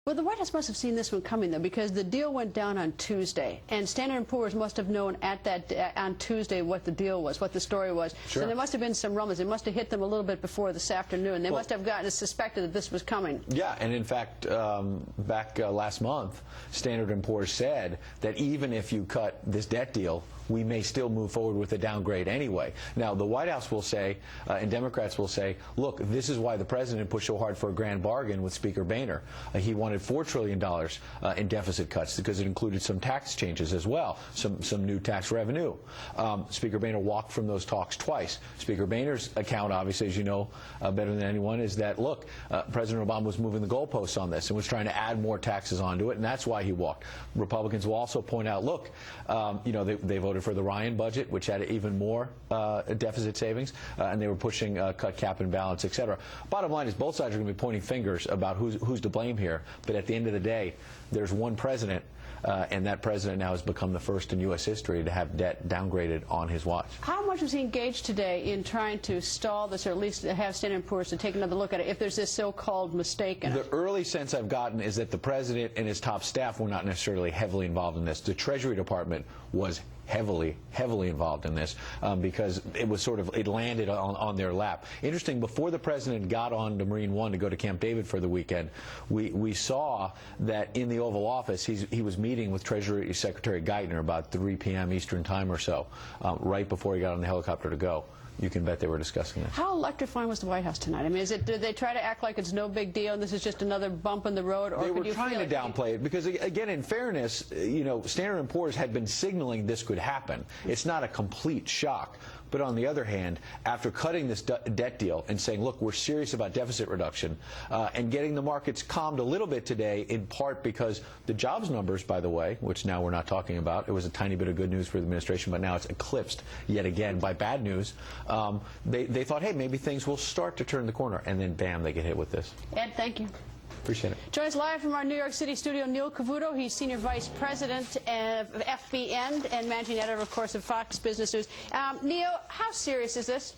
Well, the White House must have seen this one coming, though, because the deal went down on Tuesday, and Standard & Poor's must have known on Tuesday what the deal was, what the story was. Sure. So there must have been some rumors. It must have hit them a little bit before this afternoon. They must have suspected that this was coming. Yeah, and in fact, back last month, Standard & Poor's said that even if you cut this debt deal, we may still move forward with a downgrade anyway. Now, the White House will say, and Democrats will say, look, this is why the president pushed so hard for a grand bargain with Speaker Boehner. He wanted $4 trillion in deficit cuts because it included some tax changes as well, some new tax revenue. Speaker Boehner walked from those talks twice. Speaker Boehner's account, obviously, as you know better than anyone, is that, look, President Obama was moving the goalposts on this and was trying to add more taxes onto it, and that's why he walked. Republicans will also point out, look, you know, they voted for the Ryan budget, which had even more deficit savings, and they were pushing cut cap and balance, et cetera. Bottom line is both sides are going to be pointing fingers about who's to blame here, but at the end of the day, there's one president, and that president now has become the first in U.S. history to have debt downgraded on his watch. How much was he engaged today in trying to stall this, or at least have Standard & Poor's to take another look at it if there's this so-called mistake in it? The early sense I've gotten is that the president and his top staff were not necessarily heavily involved in this. The Treasury Department was heavily involved in this because it was sort of, it landed on their lap. Interesting, before the president got on to Marine One to go to Camp David for the weekend, we saw that in the Oval Office he was meeting with Treasury Secretary Geithner about 3 p.m. Eastern time or so, right before he got on the helicopter to go. You can bet they were discussing this. How electrifying was the White House tonight? I mean, did they try to act like it's no big deal and this is just another bump in the road? Or they were trying to downplay it because, again, in fairness, you know, Standard & Poor's had been signaling this could happen. It's not a complete shock. But on the other hand, after cutting this debt deal and saying, look, we're serious about deficit reduction, and getting the markets calmed a little bit today, in part because the jobs numbers, by the way, which now we're not talking about, it was a tiny bit of good news for the administration, but now it's eclipsed yet again by bad news. They thought, hey, maybe things will start to turn the corner, and then bam, they get hit with this. Ed, thank you. Appreciate it. Joins live from our New York City studio, Neil Cavuto. He's Senior Vice President of FBN and Managing Editor, of course, of Fox Business News. Neil, how serious is this?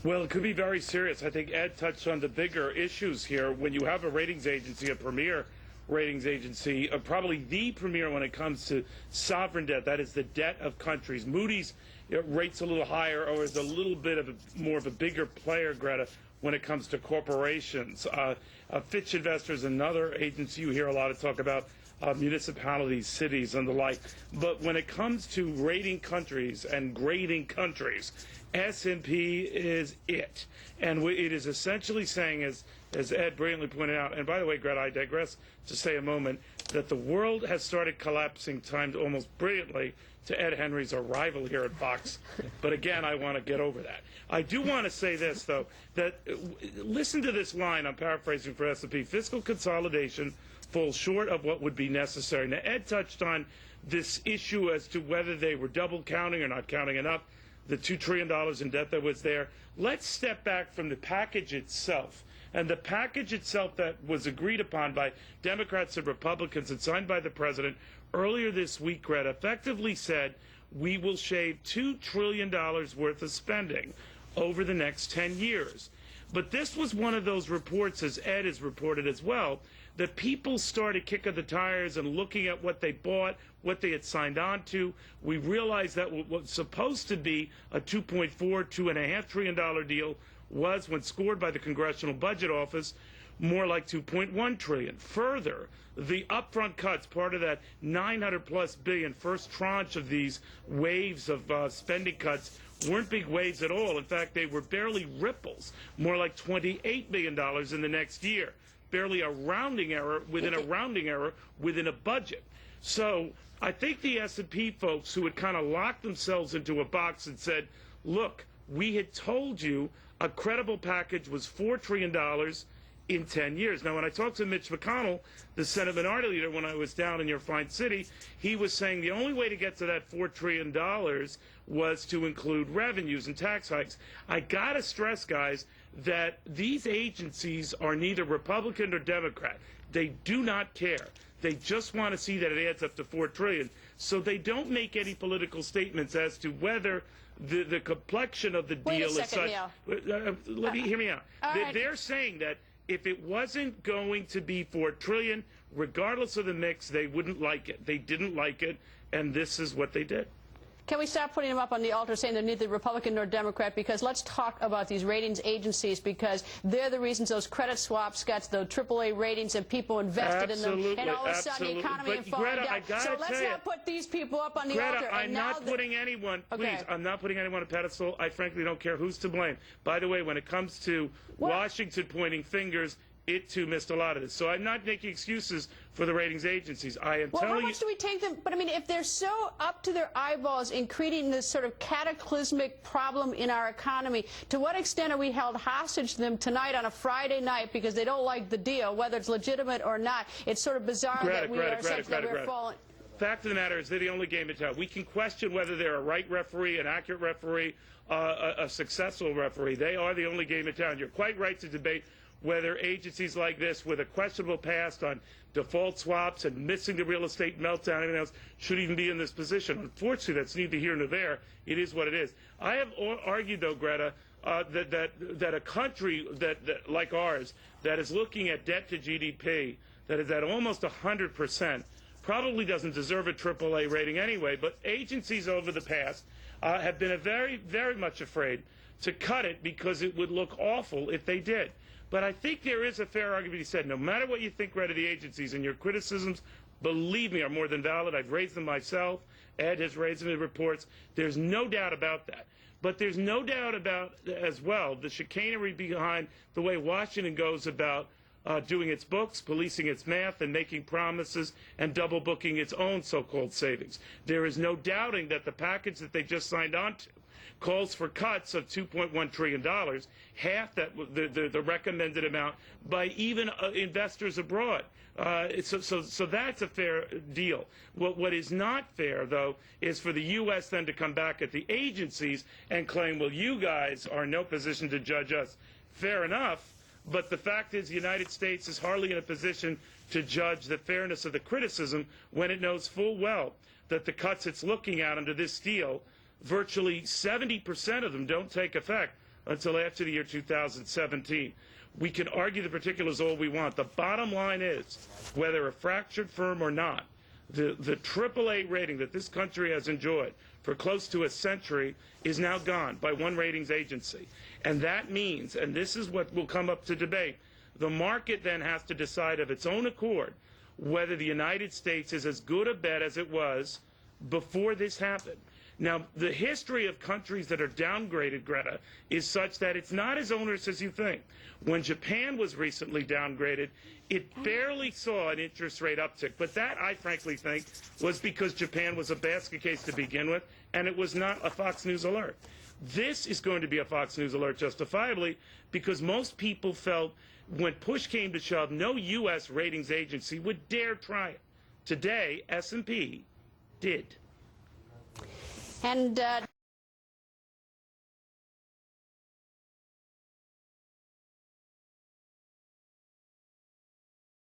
Well, it could be very serious. I think Ed touched on the bigger issues here. When you have a ratings agency, a premier ratings agency, probably the premier when it comes to sovereign debt, that is the debt of countries. Moody's rates a little higher, or is a little bit of more of a bigger player, Greta, when it comes to corporations. Fitch Investors, another agency you hear a lot of talk about, municipalities, cities, and the like. But when it comes to rating countries and grading countries, S&P is it. And it is essentially saying, as Ed brilliantly pointed out, and by the way, Greta, I digress to say a moment, that the world has started collapsing, timed almost brilliantly to Ed Henry's arrival here at Fox. But again, I want to get over that. I do want to say this, though, that listen to this line, I'm paraphrasing for S&P, fiscal consolidation falls short of what would be necessary. Now, Ed touched on this issue as to whether they were double counting or not counting enough, the $2 trillion in debt that was there. Let's step back from the package itself. And the package itself that was agreed upon by Democrats and Republicans and signed by the president earlier this week, Greta, effectively said we will shave $2 trillion worth of spending over the next 10 years. But this was one of those reports, as Ed has reported as well, that people started kicking the tires and looking at what they bought, what they had signed on to. We realized that what was supposed to be a $2.5 trillion deal was, when scored by the Congressional Budget Office, more like $2.1 trillion. Further, the upfront cuts, part of that $900+ billion first tranche of these waves of spending cuts, weren't big waves at all. In fact, they were barely ripples, more like $28 billion in the next year. Barely a rounding error within a rounding error within a budget. So I think the S&P folks, who had kind of locked themselves into a box and said, look, we had told you a credible package was $4 trillion in 10 years. Now, when I talked to Mitch McConnell, the Senate Minority Leader, when I was down in your fine city, he was saying the only way to get to that $4 trillion was to include revenues and tax hikes. I got to stress, guys, that these agencies are neither Republican or Democrat. They do not care. They just want to see that it adds up to $4 trillion. So they don't make any political statements as to whether the complexion of the deal is such. Let me hear me out. They're saying that if it wasn't going to be $4 trillion, regardless of the mix, they wouldn't like it. They didn't like it, and this is what they did. Can we stop putting them up on the altar saying they're neither Republican nor Democrat? Because let's talk about these ratings agencies, because they're the reasons those credit swaps got the AAA ratings and people invested in them, and all of a sudden the economy is falling down. So let's not put these people up on the altar. I'm not putting anyone, please, I'm not putting anyone on a pedestal. I frankly don't care who's to blame. By the way, when it comes to Washington pointing fingers, it too missed a lot of this. So I'm not making excuses for the ratings agencies. I am telling you. How much do we take them? But I mean, if they're so up to their eyeballs in creating this sort of cataclysmic problem in our economy, to what extent are we held hostage to them tonight on a Friday night because they don't like the deal, whether it's legitimate or not? It's sort of bizarre that we're falling. Fact of the matter is they're the only game in town. We can question whether they're a right referee, an accurate referee, a successful referee. They are the only game in town. You're quite right to debate whether agencies like this, with a questionable past on default swaps and missing the real estate meltdown and everything else, should even be in this position. Unfortunately, that's neither here nor there. It is what it is. I have argued, though, Greta, that a country like ours that is looking at debt to GDP that is at almost 100% probably doesn't deserve a AAA rating anyway. But agencies over the past have been very, very much afraid to cut it because it would look awful if they did. But I think there is a fair argument to be said. No matter what you think, Red, of the agencies, and your criticisms, believe me, are more than valid. I've raised them myself. Ed has raised them in reports. There's no doubt about that. But there's no doubt about, as well, the chicanery behind the way Washington goes about doing its books, policing its math, and making promises and double booking its own so-called savings. There is no doubting that the package that they just signed on to calls for cuts of $2.1 trillion, half that the recommended amount by even investors abroad. So that's a fair deal. What is not fair, though, is for the U.S. then to come back at the agencies and claim, well, you guys are in no position to judge us. Fair enough, but the fact is the United States is hardly in a position to judge the fairness of the criticism when it knows full well that the cuts it's looking at under this deal, virtually 70% of them don't take effect until after the year 2017. We can argue the particulars all we want. The bottom line is, whether a fractured firm or not, the AAA rating that this country has enjoyed for close to a century is now gone by one ratings agency. And that means, and this is what will come up to debate, the market then has to decide of its own accord whether the United States is as good a bet as it was before this happened. Now, the history of countries that are downgraded, Greta, is such that it's not as onerous as you think. When Japan was recently downgraded, it barely saw an interest rate uptick. But that, I frankly think, was because Japan was a basket case to begin with, and it was not a Fox News alert. This is going to be a Fox News alert justifiably because most people felt when push came to shove, no U.S. ratings agency would dare try it. Today, S&P did. And